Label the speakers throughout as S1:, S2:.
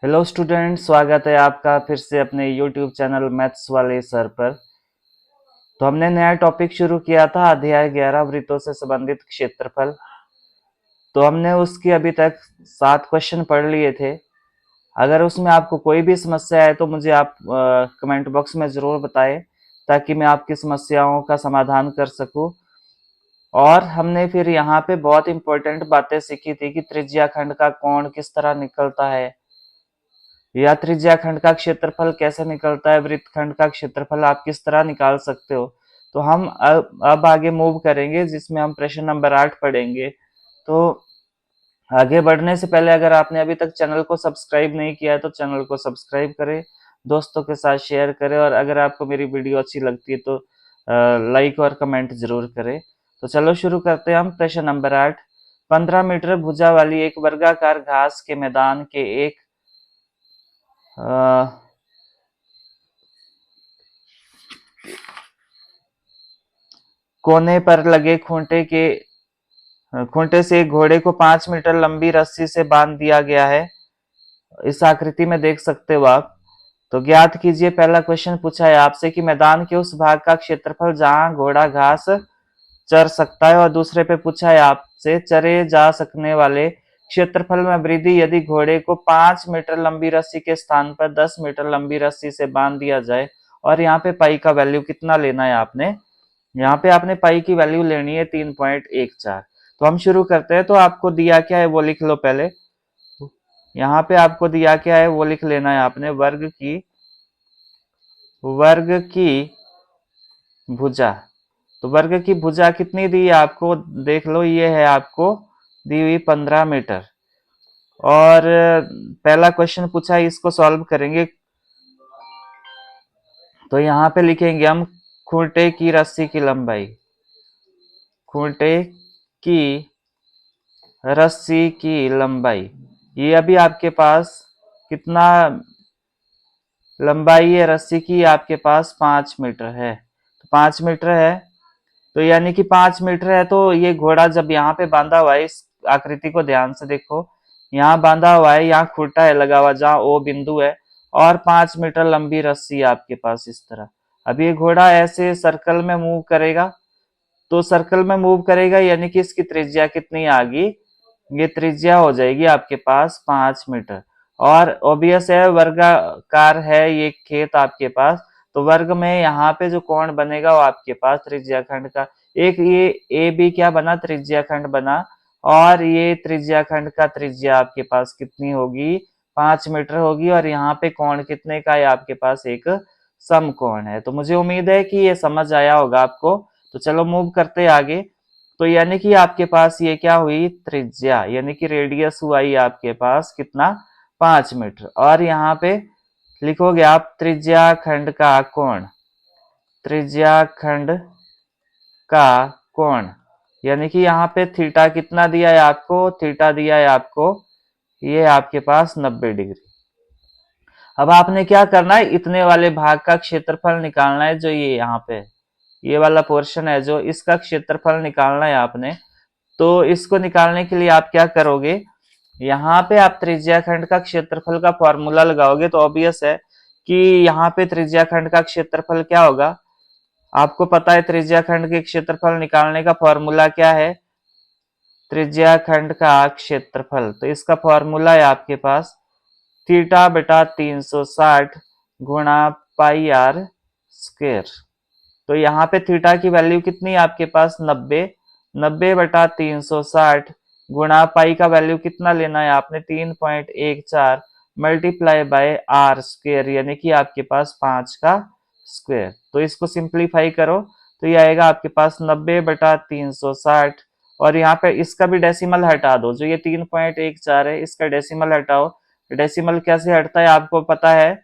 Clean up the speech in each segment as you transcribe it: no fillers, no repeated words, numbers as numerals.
S1: Hello student, स्वागत है आपका फिर से अपने यूट्यूब चैनल मैथ्स वाले सर पर। तो हमने नया टॉपिक शुरू किया था अध्याय 11 वृत्तों से संबंधित क्षेत्रफल। तो हमने उसकी अभी तक 7 क्वेश्चन पढ़ लिए थे। अगर उसमें आपको कोई भी समस्या है तो मुझे आप कमेंट बॉक्स में ज़रूर बताएं, ताकि मैं आपकी समस्याओं का समाधान कर सकूं। और हमने फिर यहाँ पे बहुत इंपॉर्टेंट बातें सीखी थी कि त्रिज्या खंड का कोण किस तरह निकलता है, या त्रिज्या खंड का क्षेत्रफल कैसे निकलता है, वृत्तखंड का क्षेत्रफल आप किस तरह निकाल सकते हो। तो हम अब आगे मूव करेंगे, जिसमें हम प्रश्न नंबर 8 पढ़ेंगे। तो आगे बढ़ने से पहले अगर आपने अभी तक चैनल को सब्सक्राइब नहीं किया है तो चैनल को सब्सक्राइब करें, दोस्तों के साथ शेयर करें, और अगर आपको मेरी वीडियो अच्छी लगती है तो लाइक और कमेंट जरूर करें। तो चलो शुरू करते हैं हम। प्रश्न नंबर 8। 15 मीटर भुजा वाली एक वर्गाकार घास के मैदान के एक कोने पर लगे खूंटे से एक घोड़े को 5 मीटर लंबी रस्सी से बांध दिया गया है। इस आकृति में देख सकते हो आप। तो ज्ञात कीजिए, पहला क्वेश्चन पूछा है आपसे कि मैदान के उस भाग का क्षेत्रफल जहां घोड़ा घास चर सकता है, और दूसरे पे पूछा है आपसे चरे जा सकने वाले क्षेत्रफल में वृद्धि यदि घोड़े को 5 मीटर लंबी रस्सी के स्थान पर 10 मीटर लंबी रस्सी से बांध दिया जाए। और यहाँ पे पाई का वैल्यू कितना लेना है आपने। यहाँ पे आपने पाई की वैल्यू लेनी है 3.14। तो हम शुरू करते हैं। तो आपको दिया क्या है वो लिख लो पहले। यहाँ पे आपको दिया क्या है वो लिख लेना है आपने। वर्ग की भुजा। तो वर्ग की भुजा कितनी दी है आपको, देख लो, ये है आपको दी हुई 15 मीटर। और पहला क्वेश्चन पूछा है, इसको सॉल्व करेंगे। तो यहाँ पे लिखेंगे हम खूंटे की रस्सी की लंबाई। खूंटे की रस्सी की लंबाई, ये अभी आपके पास कितना लंबाई है रस्सी की, आपके पास 5 मीटर है। तो 5 मीटर है, तो यानी कि 5 मीटर है। तो ये घोड़ा जब यहाँ पे बांधा हुआ है, इस आकृति को ध्यान से देखो, यहाँ बांधा हुआ है, यहाँ खूंटा है लगा हुआ जहाँ ओ बिंदु है, और 5 मीटर लंबी रस्सी है आपके पास इस तरह। अब ये घोड़ा ऐसे सर्कल में मूव करेगा। तो सर्कल में मूव करेगा यानी कि इसकी त्रिज्या कितनी आ गई, ये त्रिज्या हो जाएगी आपके पास 5 मीटर। और ओबियस है, वर्गाकार है ये खेत आपके पास। तो वर्ग में यहाँ पे जो कोण बनेगा वो आपके पास त्रिज्या खंड का एक, ये ए बी क्या बना, त्रिज्या खंड बना। और ये त्रिज्या खंड का त्रिज्या आपके पास कितनी होगी, 5 मीटर होगी। और यहाँ पे कोण कितने का है आपके पास, एक समकोण है। तो मुझे उम्मीद है कि ये समझ आया होगा आपको। तो चलो मूव करते आगे। तो यानी कि आपके पास ये क्या हुई, त्रिज्या, यानी कि रेडियस हुआ ही आपके पास कितना, 5 मीटर। और यहाँ पे लिखोगे आप त्रिज्या खंड का कोण। त्रिज्या खंड का कोण यानी कि यहाँ पे थीटा कितना दिया है आपको, थीटा दिया है आपको ये आपके पास 90 डिग्री। अब आपने क्या करना है, इतने वाले भाग का क्षेत्रफल निकालना है, जो ये यहाँ पे ये वाला पोर्शन है, जो इसका क्षेत्रफल निकालना है आपने। तो इसको निकालने के लिए आप क्या करोगे, यहाँ पे आप त्रिज्या खंड का क्षेत्रफल का फॉर्मूला लगाओगे। तो ऑब्वियस है कि यहाँ पे त्रिज्या खंड का क्षेत्रफल क्या होगा, आपको पता है त्रिज्या खंड के क्षेत्रफल निकालने का फॉर्मूला क्या है, त्रिज्या खंड का क्षेत्रफल। तो इसका फॉर्मूला है आपके पास थीटा बटा 360 गुणा पाई आर स्क्वायर। तो यहाँ पे थीटा की वैल्यू कितनी है आपके पास, 90। 90 बटा 360 गुणा पाई का वैल्यू कितना लेना है आपने, 3.14 मल्टीप्लाई बाय आर स्क्वायर, यानी कि आपके पास 5 का स्क्वायर। तो इसको सिंप्लीफाई करो तो ये आएगा आपके पास 90 बटा 360। और यहाँ पे इसका भी डेसिमल हटा दो, जो ये 3.14 है इसका डेसिमल हटाओ। डेसिमल कैसे हटता है आपको पता है,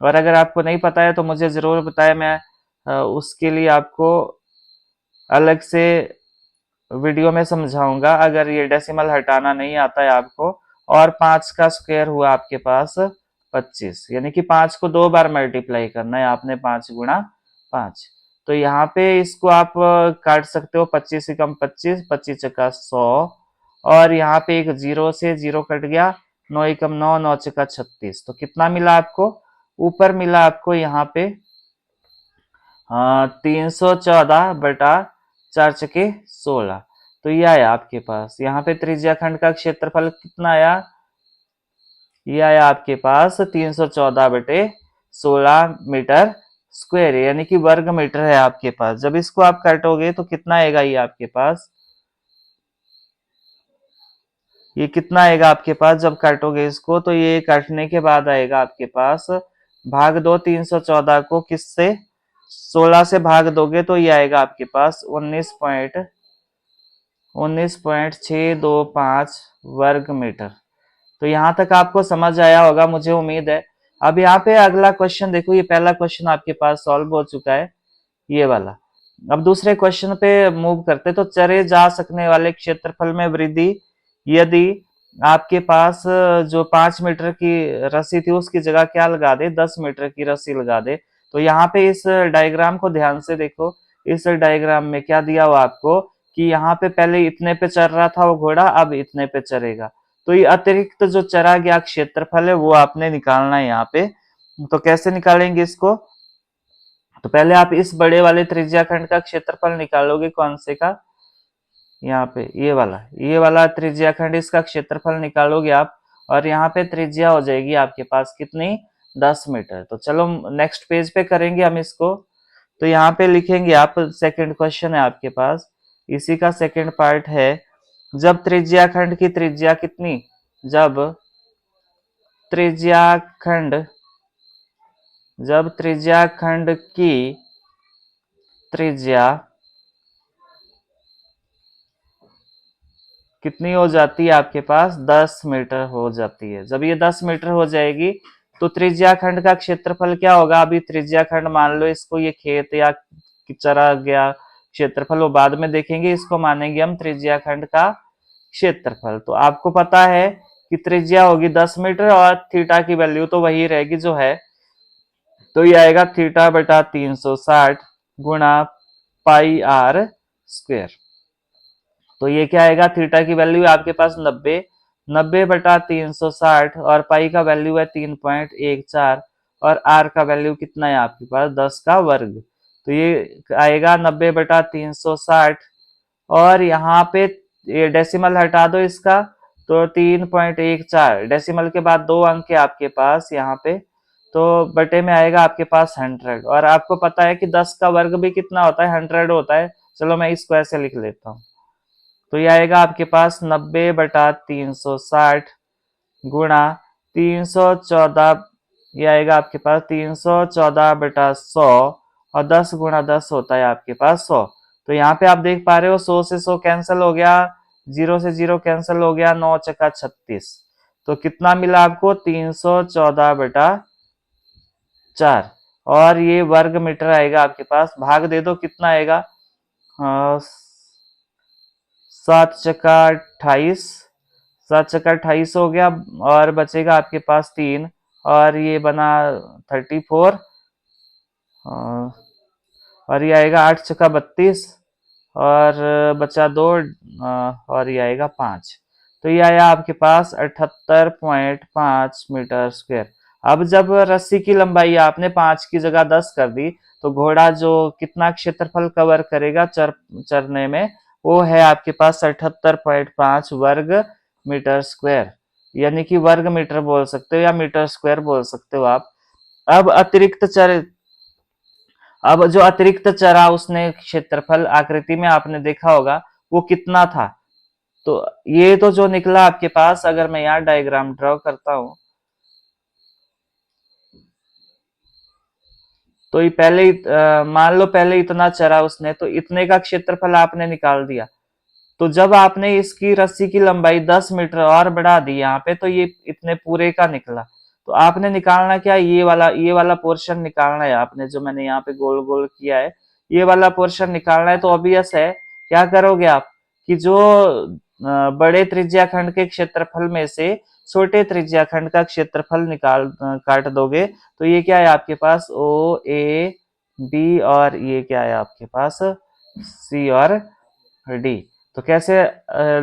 S1: और अगर आपको नहीं पता है तो मुझे जरूर बताएं, मैं उसके लिए आपको अलग से वीडियो में समझाऊंगा, अगर ये डेसिमल हटाना नहीं आता है आपको। और 5 का स्क्वायर हुआ आपके पास 25, यानी कि 5 को 2 बार मल्टीप्लाई करना है आपने, 5 गुणा 5। तो यहाँ पे इसको आप काट सकते हो, 25 से कम 25, 25 चक्का 100। और यहाँ पे एक जीरो से जीरो कट गया, 9 एकम 9, 9 चका 36। तो कितना मिला आपको? ऊपर मिला आपको यहाँ पे 314/4 तो ये आया आपके पास। यहाँ पे त्रिज्या खंड का क्षेत्रफल कितना आया? ये आया आपके पास 314/16 मीटर स्क्वायर, यानी कि वर्ग मीटर है आपके पास। जब इसको आप काटोगे तो कितना आएगा ये आपके पास? ये कितना आएगा आपके पास जब काटोगे इसको? तो ये काटने के बाद आएगा आपके पास भाग दो 314 को किससे? 16 से भाग दोगे तो ये आएगा आपके पास 19.625 वर्ग मीटर। तो यहाँ तक आपको समझ आया होगा, मुझे उम्मीद है। अब यहाँ पे अगला क्वेश्चन देखो, ये पहला क्वेश्चन आपके पास सॉल्व हो चुका है, ये वाला। अब दूसरे क्वेश्चन पे मूव करते तो चरे जा सकने वाले क्षेत्रफल में वृद्धि यदि आपके पास जो 5 मीटर की रस्सी थी उसकी जगह क्या लगा दे? 10 मीटर की रस्सी लगा दे। तो यहाँ पे इस डायग्राम को ध्यान से देखो। इस डायग्राम में क्या दिया हुआ आपको कि यहाँ पे पहले इतने पे चल रहा था वो घोड़ा, अब इतने पे चलेगा। तो ये अतिरिक्त जो चरा गया क्षेत्रफल है वो आपने निकालना है यहाँ पे। तो कैसे निकालेंगे इसको? तो पहले आप इस बड़े वाले त्रिज्या खंड का क्षेत्रफल निकालोगे। कौन से का? यहाँ पे ये वाला त्रिज्या खंड, इसका क्षेत्रफल निकालोगे आप। और यहाँ पे त्रिज्या हो जाएगी आपके पास कितनी? 10 मीटर। तो चलो नेक्स्ट पेज पे करेंगे हम इसको। तो यहाँ पे लिखेंगे आप, सेकंड क्वेश्चन है आपके पास, इसी का सेकंड पार्ट है। जब त्रिज्या खंड की त्रिज्या कितनी? जब त्रिज्या खंड की त्रिज्या कितनी हो जाती है आपके पास? 10 मीटर हो जाती है। जब ये 10 मीटर हो जाएगी तो त्रिज्या खंड का क्षेत्रफल क्या होगा? अभी त्रिज्या खंड मान लो इसको, ये खेत या चरा गया क्षेत्रफल वो बाद में देखेंगे, इसको मानेंगे हम त्रिज्या खंड का क्षेत्रफल। तो आपको पता है कि त्रिज्या होगी 10 मीटर और थीटा की वैल्यू तो वही रहेगी जो है। तो ये आएगा थीटा बटा 360 गुणा पाई आर स्क्वायर। तो ये क्या आएगा? थीटा की वैल्यू है आपके पास 90 बटा 360 और पाई का वैल्यू है 3.14 और आर का वैल्यू कितना है आपके पास? 10 का वर्ग। तो ये आएगा 90 बटा 360 और यहाँ पे ये डेसिमल हटा दो इसका, तो 3.14 डेसिमल के बाद 2 अंक है आपके पास यहाँ पे, तो बटे में आएगा आपके पास 100। और आपको पता है कि 10 का वर्ग भी कितना होता है? 100 होता है। चलो मैं इसको ऐसे लिख लेता हूँ। तो ये आएगा आपके पास 90 बटा 360 गुणा 314, ये आएगा आपके पास 314/100 और 10 गुणा 10 होता है आपके पास 100। तो यहाँ पे आप देख पा रहे हो 100 से 100 कैंसिल हो गया, 0 से 0 कैंसिल हो गया, 9 चका 36। तो कितना मिला आपको? 314/4 और ये वर्ग मीटर आएगा आपके पास। भाग दे दो, कितना आएगा? 7 चका 28, 7 चका 28 हो गया और बचेगा आपके पास 3 और ये बना 34 और ये आएगा 8 चका 32 और बचा 2 और ये आएगा 5। तो ये आया आपके पास 78.5 मीटर स्क्वायर। अब जब रस्सी की लंबाई आपने 5 की जगह 10 कर दी तो घोड़ा जो कितना क्षेत्रफल कवर करेगा चरने में, वो है आपके पास 78.5 वर्ग मीटर स्क्वायर, यानी कि वर्ग मीटर बोल सकते हो या मीटर स्क्वायर बोल सकते हो आप। अब जो अतिरिक्त चरा उसने क्षेत्रफल आकृति में आपने देखा होगा वो कितना था? तो ये तो जो निकला आपके पास, अगर मैं यहाँ डायग्राम ड्रॉ करता हूं तो ये पहले मान लो पहले इतना चरा उसने, तो इतने का क्षेत्रफल आपने निकाल दिया। तो जब आपने इसकी रस्सी की लंबाई 10 मीटर और बढ़ा दी यहाँ पे, तो ये इतने पूरे का निकला। तो आपने निकालना क्या? ये वाला पोर्शन निकालना है आपने, जो मैंने यहाँ पे गोल गोल किया है, ये वाला पोर्शन निकालना है। तो ऑब्वियस है, क्या करोगे आप कि जो बड़े त्रिज्या खंड के क्षेत्रफल में से छोटे त्रिज्या खंड का क्षेत्रफल काट दोगे। तो ये क्या है आपके पास? ओ ए बी और ये क्या है आपके पास? सी और डी। तो कैसे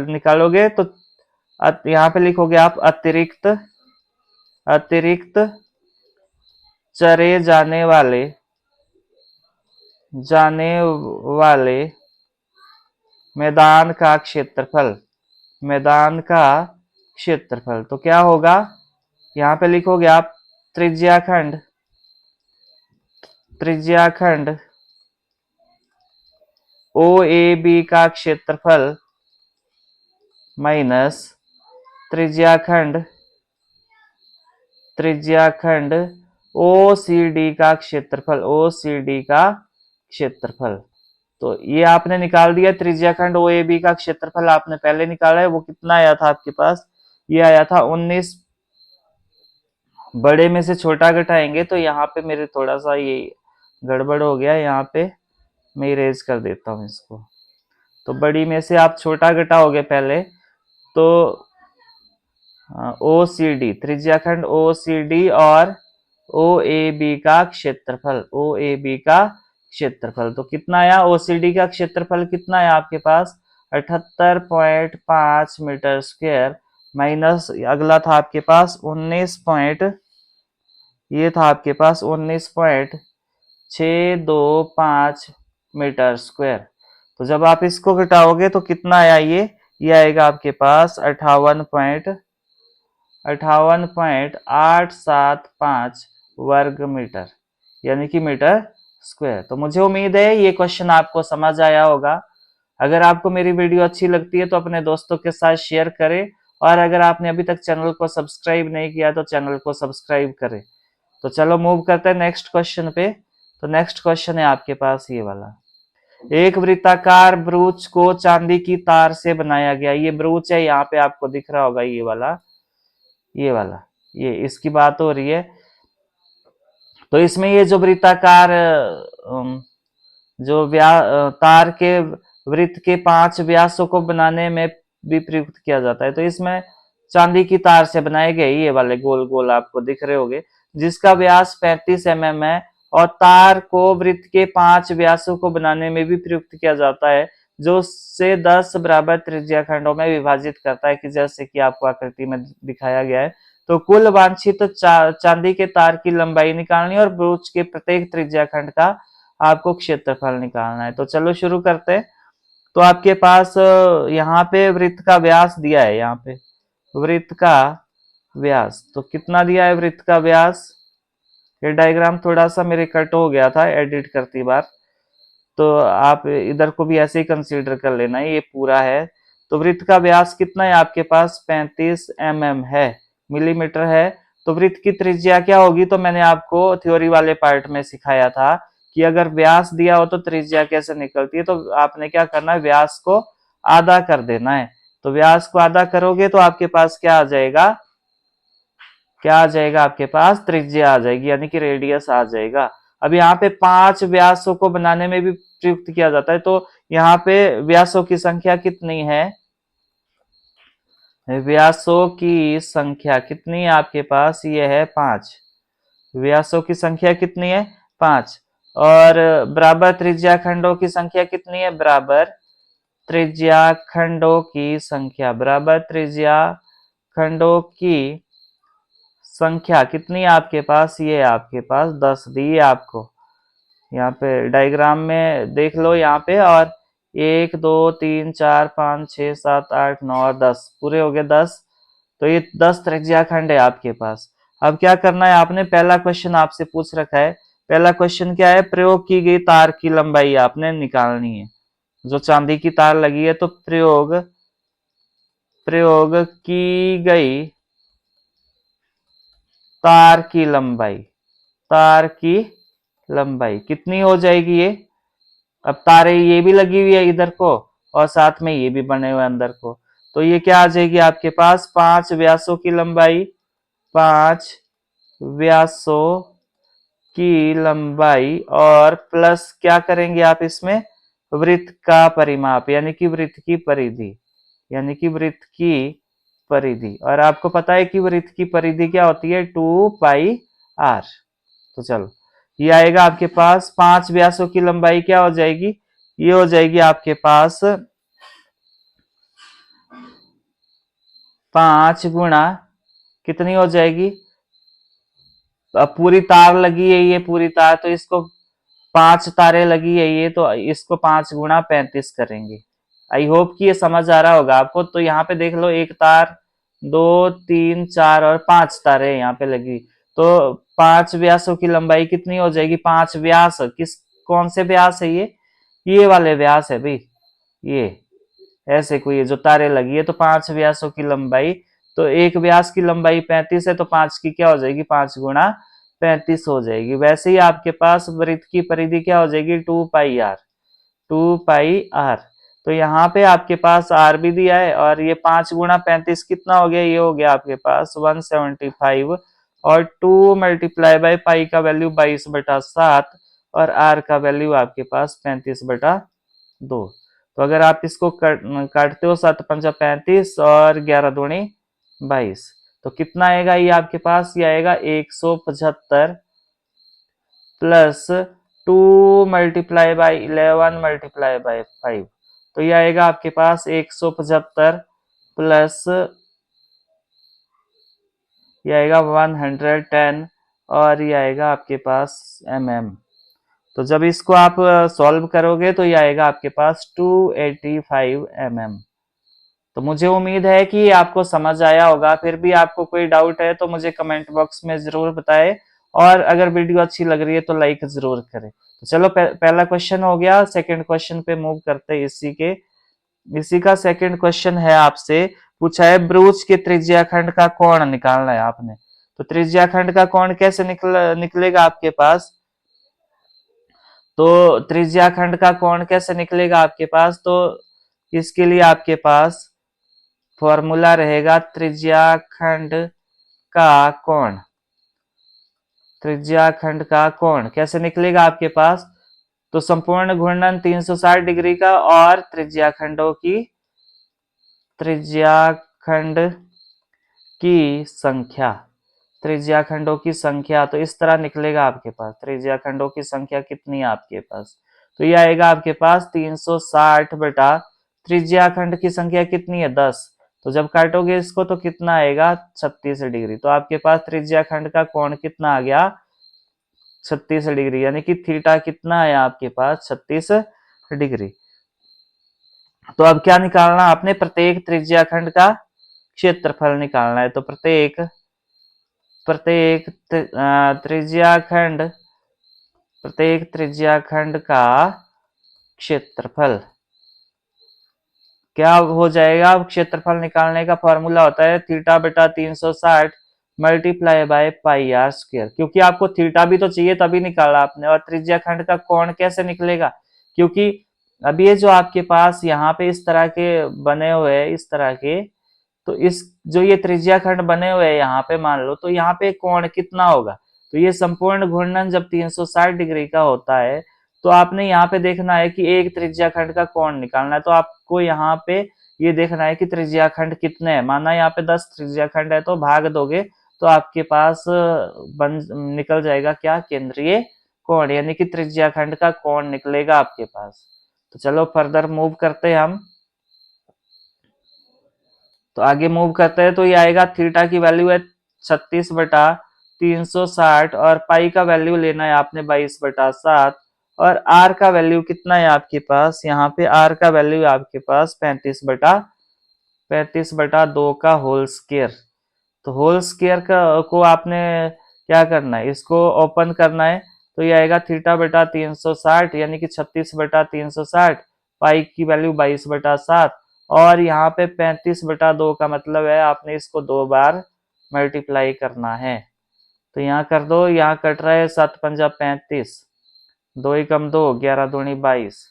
S1: निकालोगे? तो यहाँ पे लिखोगे आप अतिरिक्त, अतिरिक्त चरे जाने वाले मैदान का क्षेत्रफल, मैदान का क्षेत्रफल। तो क्या होगा, यहाँ पे लिखोगे आप त्रिज्याखंड, त्रिज्याखंड ओ ए बी का क्षेत्रफल माइनस त्रिज्याखंड, त्रिज्याखंड ओ सी डी का क्षेत्रफल, ओ सी डी का क्षेत्रफल। तो ये आपने निकाल दिया, त्रिज्याखंड ओ ए बी का क्षेत्रफल आपने पहले निकाला है, वो कितना आया था आपके पास, ये आया था 19। बड़े में से छोटा घटाएंगे तो यहाँ पे मेरे थोड़ा सा ये गड़बड़ हो गया, यहाँ पे मैं इरेज कर देता हूँ इसको। तो बड़ी में से आप छोटा घटाओगे पहले, तो ओ सी डी, त्रिज्याखंड ओ सी डी और ओ ए बी का क्षेत्रफल, ओ ए बी का क्षेत्रफल। तो कितना आया, ओ सी डी का क्षेत्रफल कितना है आपके पास 78.5 मीटर स्क्वायर, माइनस अगला था आपके पास 19 पॉइंट, ये था आपके पास 19.625 मीटर स्क्वायर। तो जब आप इसको घटाओगे तो कितना आया, ये आएगा आपके पास 58.875 वर्ग मीटर, यानी कि मीटर स्क्वायर। तो मुझे उम्मीद है ये क्वेश्चन आपको समझ आया होगा। अगर आपको मेरी वीडियो अच्छी लगती है तो अपने दोस्तों के साथ शेयर करें, और अगर आपने अभी तक चैनल को सब्सक्राइब नहीं किया तो चैनल को सब्सक्राइब करें। तो चलो मूव करते हैं नेक्स्ट क्वेश्चन पे। तो नेक्स्ट क्वेश्चन है आपके पास ये वाला, एक वृत्ताकार ब्रूच को चांदी की तार से बनाया गया। ये ब्रूच है, यहाँ पे आपको दिख रहा होगा ये वाला, ये वाला, ये इसकी बात हो रही है। तो इसमें ये जो वृत्ताकार जो तार के वृत्त के 5 व्यासों को बनाने में भी प्रयुक्त किया जाता है। तो इसमें चांदी की तार से बनाए गए ये वाले गोल गोल आपको दिख रहे होंगे, जिसका व्यास 35 mm है, और तार को वृत्त के 5 व्यासों को बनाने में भी प्रयुक्त किया जाता है, जो से 10 बराबर त्रिज्याखंडों में विभाजित करता है, कि जैसे कि आपको आकृति में दिखाया गया है। तो कुल वांछित चांदी के तार की लंबाई निकालनी और ब्रूच के प्रत्येक त्रिज्याखंड का आपको क्षेत्रफल निकालना है। तो चलो शुरू करते हैं। तो आपके पास यहाँ पे वृत्त का व्यास दिया है, यहाँ पे वृत्त का व्यास, तो कितना दिया है वृत्त का व्यास। ये डायग्राम थोड़ा सा मेरे कट हो गया था एडिट करती बार, तो आप इधर को भी ऐसे ही कंसीडर कर लेना, ये पूरा है। तो वृत्त का व्यास कितना है आपके पास 35 mm है, मिलीमीटर है। तो वृत्त की त्रिज्या क्या होगी, तो मैंने आपको थ्योरी वाले पार्ट में सिखाया था कि अगर व्यास दिया हो तो त्रिज्या कैसे निकलती है। तो आपने क्या करना है, व्यास को आधा कर देना है। तो व्यास को आधा करोगे तो आपके पास क्या आ जाएगा, क्या आ जाएगा आपके पास, त्रिज्या आ जाएगी, यानी कि रेडियस आ जाएगा। अब यहाँ पे 5 व्यासों को बनाने में भी प्रयुक्त किया जाता है। तो यहाँ पे व्यासों की संख्या कितनी है, व्यासों की संख्या कितनी है आपके पास, ये है 5। व्यासों की संख्या कितनी है 5, और बराबर त्रिज्याखंडों की संख्या कितनी है, बराबर त्रिज्याखंडों की संख्या, बराबर त्रिज्याखंडों की संख्या कितनी है आपके पास, ये आपके पास 10 दी है आपको। यहाँ पे डायग्राम में देख लो यहाँ पे, और 1 2 3 4 5 6 7 8 9 और 10 पूरे हो गए 10। तो ये 10 त्रिज्याखंड है आपके पास। अब क्या करना है आपने, पहला क्वेश्चन आपसे पूछ रखा है। पहला क्वेश्चन क्या है, प्रयोग की गई तार की लंबाई आपने निकालनी है। जो चांदी की तार लगी है, तो प्रयोग की गई तार की लंबाई, तार की लंबाई कितनी हो जाएगी ये। अब तारे ये भी लगी हुई है इधर को, और साथ में ये भी बने हुए अंदर को। तो ये क्या आ जाएगी आपके पास, 5 व्यासों की लंबाई, 5 व्यासों की लंबाई, और प्लस क्या करेंगे आप इसमें, वृत्त का परिमाप, यानी कि वृत्त की परिधि, यानी कि वृत्त की परिधि। और आपको पता है कि वृत्त की परिधि क्या होती है, 2πr। तो चलो ये आएगा आपके पास, 5 व्यासों की लंबाई क्या हो जाएगी, ये हो जाएगी आपके पास 5 गुणा कितनी हो जाएगी, अब पूरी तार लगी है ये पूरी तार, तो इसको 5 तारें लगी है ये, तो इसको 5 गुणा 35 करेंगे। आई होप कि ये समझ आ रहा होगा आपको। तो यहाँ पे देख लो, एक तार, 2 3 4 और 5 तारें यहाँ पे लगी, तो 5 व्यासों की लंबाई कितनी हो जाएगी, 5 व्यास कौन से व्यास है ये वाले व्यास है भाई, ये ऐसे कोई जो तारे लगी है, तो 5 व्यासों की लंबाई, तो एक व्यास की लंबाई 35 है, तो 5 की क्या हो जाएगी, 5 गुणा 35 हो जाएगी। वैसे ही आपके पास वृत्त की परिधि क्या हो जाएगी, 2 पाई आर, 2 पाई आर। तो यहाँ पे आपके पास आर भी दिया है, और ये 5 गुणा 35 कितना हो गया, ये हो गया आपके पास 175, और 2 मल्टीप्लाई बाई पाई का वैल्यू 22/7, और आर का वैल्यू आपके पास 35/2। तो अगर आप इसको काटते हो, 7 पंजा 35 और 11 दूनी 22, तो कितना आएगा ये आपके पास, ये आएगा 175 plus 2 multiply by 11 multiply by 5, तो ये आएगा आपके पास 175 प्लस ये आएगा 110, और ये आएगा आपके पास mm। तो जब इसको आप सॉल्व करोगे तो ये आएगा आपके पास 285 mm। तो मुझे उम्मीद है कि आपको समझ आया होगा। फिर भी आपको कोई डाउट है तो मुझे कमेंट बॉक्स में जरूर बताएं, और अगर वीडियो अच्छी लग रही है तो लाइक जरूर करें। तो चलो पहला क्वेश्चन हो गया, सेकंड क्वेश्चन पे मूव करते हैं। इसी का सेकंड क्वेश्चन है, आपसे पूछा है ब्रूच के त्रिज्याखंड का कोण निकालना है आपने। तो त्रिज्याखंड का कोण कैसे निकलेगा आपके पास, तो त्रिज्याखंड का कोण कैसे निकलेगा आपके पास, तो इसके लिए आपके पास फॉर्मूला रहेगा त्रिज्याखंड का कोण। त्रिज्याखंड का कोण कैसे निकलेगा आपके पास, तो संपूर्ण घूर्णन 360 डिग्री का, और त्रिज्याखंड की संख्या, त्रिज्याखंडों की संख्या, तो इस तरह निकलेगा आपके पास। त्रिज्याखंडों की संख्या कितनी है आपके पास, तो ये आएगा आपके पास 360 बटा त्रिज्याखंड की संख्या कितनी है, 10। तो जब काटोगे इसको तो कितना आएगा, 36 डिग्री। तो आपके पास त्रिज्याखंड का कोण कितना आ गया, 36 डिग्री, यानी कि थीटा कितना है आपके पास, 36 डिग्री। तो अब क्या निकालना आपने, प्रत्येक त्रिज्याखंड का क्षेत्रफल निकालना है। तो प्रत्येक त्रिज्याखंड का क्षेत्रफल क्या हो जाएगा, क्षेत्रफल निकालने का फॉर्मूला होता है थीटा बटा 360 multiply by pi r square. क्योंकि आपको थीटा भी तो चाहिए तभी निकाला आपने, और त्रिज्याखंड का कोण कैसे निकलेगा, क्योंकि अब ये जो आपके पास यहाँ पे इस तरह के बने हुए हैं, इस तरह के, तो इस जो ये त्रिज्याखंड बने हुए हैं यहाँ पे मान लो, तो यहाँ पे कोण कितना होगा, तो ये संपूर्ण घूर्णन जब 360 डिग्री का होता है, तो आपने यहाँ पे देखना है कि एक त्रिज्याखंड का कोण निकालना है। तो आपको यहाँ पे ये देखना है कि त्रिज्याखंड कितने हैं। माना यहाँ पे 10 त्रिज्याखंड है, तो भाग दोगे तो आपके पास निकल जाएगा क्या, केंद्रीय कोण, यानी कि त्रिज्याखंड का कोण निकलेगा आपके पास। तो चलो फर्दर मूव करते हैं हम। तो आगे मूव करते हैं, तो ये आएगा थीटा की वैल्यू है 36 बटा 360, और पाई का वैल्यू लेना है आपने 22/7, और आर का वैल्यू कितना है आपके पास, यहाँ पे आर का वैल्यू आपके पास 35/2 का होल स्क्वायर। तो होल स्क्वायर को आपने क्या करना है, इसको ओपन करना है। तो ये आएगा थीटा बटा 360, यानी कि 36/360, पाई की वैल्यू 22/7, और यहाँ पे 35/2 का मतलब है आपने इसको 2 बार मल्टीप्लाई करना है। तो यहाँ कर दो, यहाँ कट रहा है 7 पंजा 35, 2 एकम 2, 11 दूनी 22,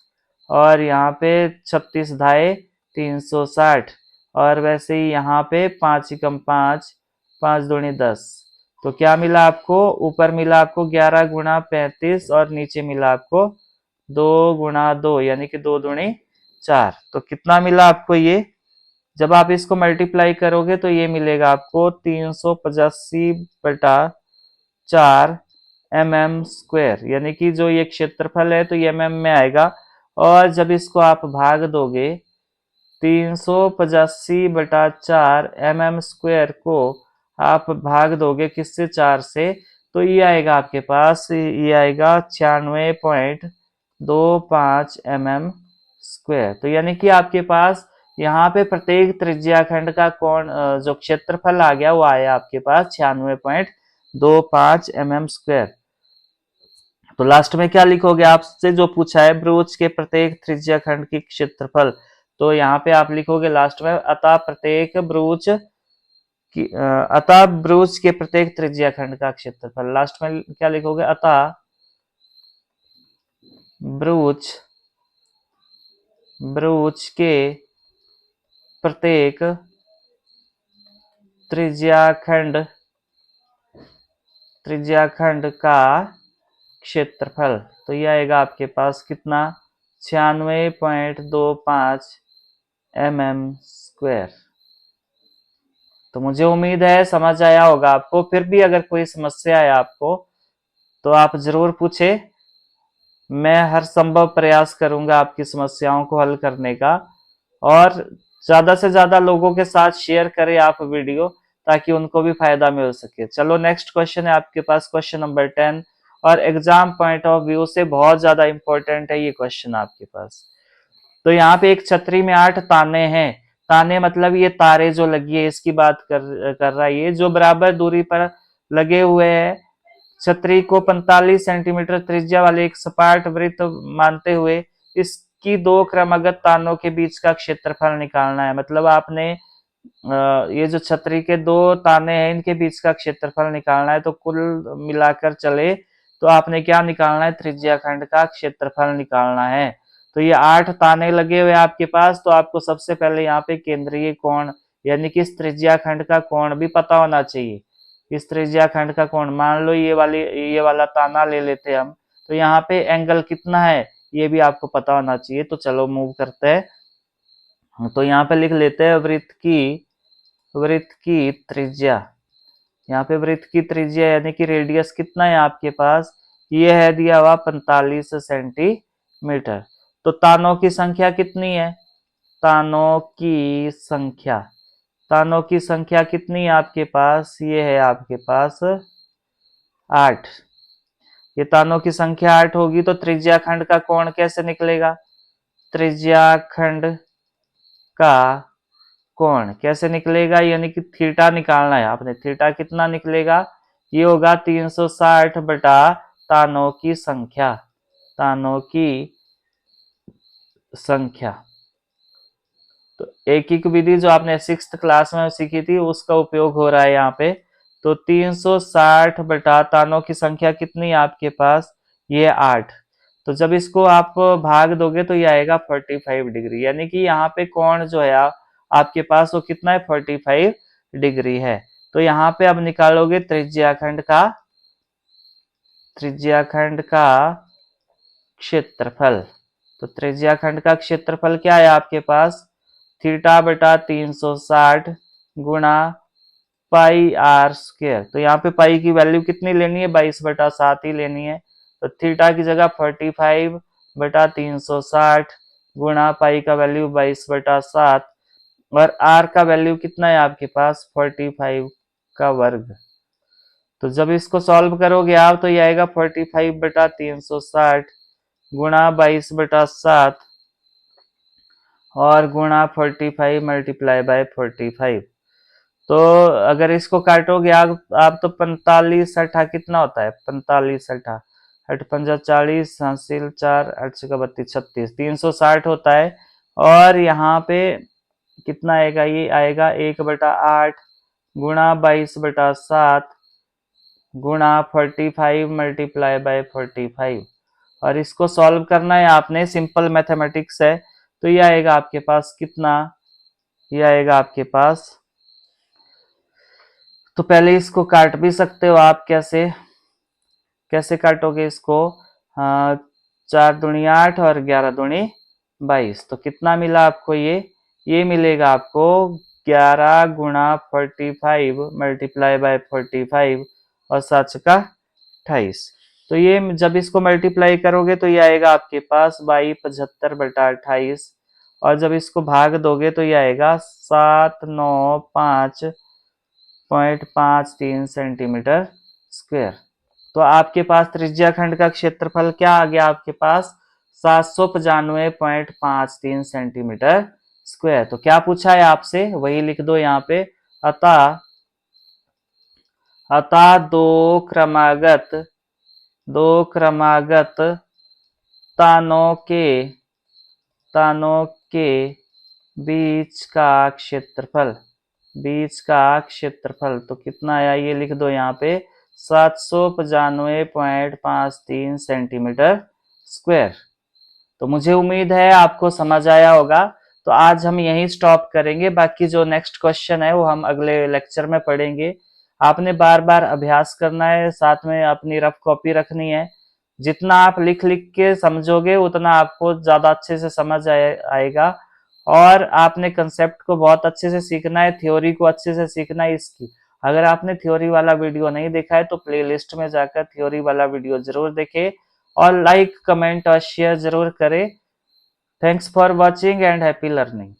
S1: और यहाँ पे 36 धाए 360, और वैसे ही यहाँ पे 5 एकम 5, 5 दूनी 10। तो क्या मिला आपको, ऊपर मिला आपको 11 गुणा 35, और नीचे मिला आपको 2 गुणा 2, यानी कि 2 दूनी 4। तो कितना मिला आपको ये, जब आप इसको मल्टीप्लाई करोगे तो ये मिलेगा आपको 385/4 mm², यानी कि जो ये क्षेत्रफल है तो ये mm में आएगा। और जब इसको आप भाग दोगे 385/4 mm² को आप भाग दोगे किससे, 4 से, तो ये आएगा आपके पास, ये आएगा 96.25 mm²। तो यानी कि आपके पास यहाँ पे प्रत्येक त्रिज्याखंड का कोण जो क्षेत्रफल आ गया वो आया आपके पास 96.25 mm²। तो लास्ट में क्या लिखोगे, आपसे जो पूछा है ब्रोच के प्रत्येक त्रिज्याखंड की क्षेत्रफल, तो यहाँ पे आप लिखोगे लास्ट में अतः प्रत्येक ब्रोच की अतः ब्रोच के प्रत्येक त्रिज्याखंड का क्षेत्रफल। लास्ट में क्या लिखोगे, अतः ब्रोच ब्रोच के प्रत्येक त्रिज्याखंड त्रिज्याखंड का क्षेत्रफल। तो ये आएगा आपके पास कितना, 96.25 mm²। तो मुझे उम्मीद है समझ आया होगा आपको। फिर भी अगर कोई समस्या है आपको तो आप जरूर पूछे, मैं हर संभव प्रयास करूंगा आपकी समस्याओं को हल करने का। और ज्यादा से ज्यादा लोगों के साथ शेयर करें आप वीडियो, ताकि उनको भी फायदा मिल सके। चलो नेक्स्ट क्वेश्चन है आपके पास, क्वेश्चन नंबर 10, और एग्जाम पॉइंट ऑफ व्यू से बहुत ज्यादा इंपॉर्टेंट है ये क्वेश्चन आपके पास। तो यहाँ पे एक छतरी में 8 ताने हैं। ताने मतलब ये तारे जो लगी है इसकी बात कर रहा है, ये जो बराबर दूरी पर लगे हुए हैं। छतरी को 45 सेंटीमीटर त्रिज्या वाले एक सपाट वृत्त मानते हुए इसकी दो क्रमागत तानों के बीच का क्षेत्रफल निकालना है। मतलब आपने ये जो छतरी के दो ताने हैं इनके बीच का क्षेत्रफल निकालना है। तो कुल मिलाकर चले तो आपने क्या निकालना है, त्रिज्याखंड का क्षेत्रफल निकालना है। तो ये 8 ताने लगे हुए आपके पास, तो आपको सबसे पहले यहाँ पे केंद्रीय कोण यानी कि इस त्रिज्याखंड का कोण भी पता होना चाहिए। इस त्रिज्याखंड का कोण, मान लो ये वाला ताना ले लेते हम, तो यहाँ पे एंगल कितना है ये भी आपको पता होना चाहिए। तो चलो मूव करते हैं। तो यहाँ पे लिख लेते हैं वृत्त की त्रिज्या। यहाँ पे वृत्त की त्रिज्या यानी कि रेडियस कितना है आपके पास, ये है दिया हुआ 45 सेंटीमीटर। तो तानों की संख्या कितनी है, तानों की संख्या कितनी है आपके पास, ये है आपके पास 8। ये तानों की संख्या 8 होगी तो त्रिज्याखंड का कोण कैसे निकलेगा, त्रिज्याखंड का कोण कैसे निकलेगा, यानी कि थीटा निकालना है आपने। थीटा कितना निकलेगा, ये होगा 360 बटा तानों की संख्या। तो एक विधि जो आपने 6th क्लास में सीखी थी उसका उपयोग हो रहा है यहाँ पे। तो 360 बटा तानों की संख्या कितनी है आपके पास, ये 8। तो जब इसको आप भाग दोगे तो ये आएगा 45 डिग्री, यानी कि यहाँ पे कोण जो है आपके पास वो कितना है, 45 डिग्री है। तो यहाँ पे अब निकालोगे त्रिज्याखंड का क्षेत्रफल। तो त्रिज्याखंड का क्षेत्रफल क्या है आपके पास, थीटा बटा 360 गुणा पाई आर स्क्वायर। तो यहाँ पे पाई की वैल्यू कितनी लेनी है, 22/7 ही लेनी है। तो थीटा की जगह 45 बटा 360 गुणा पाई का वैल्यू 22/7, और आर का वैल्यू कितना है आपके पास, 45 का वर्ग। तो जब इसको सॉल्व करोगे आप तो ये आएगा 45 बटा 360 गुणा 22/7 और गुणा 45 मल्टीप्लाई बाय 45। तो अगर इसको काटोगे आप तो 45 अठा कितना होता है, 45 अठा 8×5 = 40, हासिल 4 8 × 32 36, 360 होता है। और यहाँ पे कितना आएगा, ये आएगा 1/8 गुणा 22/7 गुणा 45 मल्टीप्लाई बाय 45। और इसको सॉल्व करना है आपने, सिंपल मैथमेटिक्स है। तो ये आएगा आपके पास कितना, ये आएगा आपके पास, तो पहले इसको काट भी सकते हो आप। कैसे काटोगे इसको, 4 दूनी 8 और 11 दूनी 22। तो कितना मिला आपको, ये मिलेगा आपको 11 गुणा 45 मल्टीप्लाई बाय 45 और 7 का 28। तो ये जब इसको मल्टीप्लाई करोगे तो ये आएगा आपके पास 22 75/28। और जब इसको भाग दोगे तो ये आएगा 795.53 सेंटीमीटर स्क्वायर। तो आपके पास त्रिज्या खंड का क्षेत्रफल क्या आ गया आपके पास 795.53 सेंटीमीटर स्क्वायर। तो क्या पूछा है आपसे वही लिख दो यहाँ पे। अतः अतः दो क्रमागत तानों के बीच का क्षेत्रफल तो कितना आया ये लिख दो यहाँ पे 795.53 सेंटीमीटर स्क्वायर। तो मुझे उम्मीद है आपको समझ आया होगा। तो आज हम यहीं स्टॉप करेंगे, बाकी जो नेक्स्ट क्वेश्चन है वो हम अगले लेक्चर में पढ़ेंगे। आपने बार बार अभ्यास करना है, साथ में अपनी रफ कॉपी रखनी है। जितना आप लिख लिख के समझोगे उतना आपको ज्यादा अच्छे से समझ आएगा। और आपने कंसेप्ट को बहुत अच्छे से सीखना है, थ्योरी को अच्छे से सीखना है इसकी। अगर आपने थ्योरी वाला वीडियो नहीं देखा है तो प्लेलिस्ट में जाकर थ्योरी वाला वीडियो जरूर देखें और लाइक कमेंट और शेयर जरूर करें। Thanks for watching and happy learning.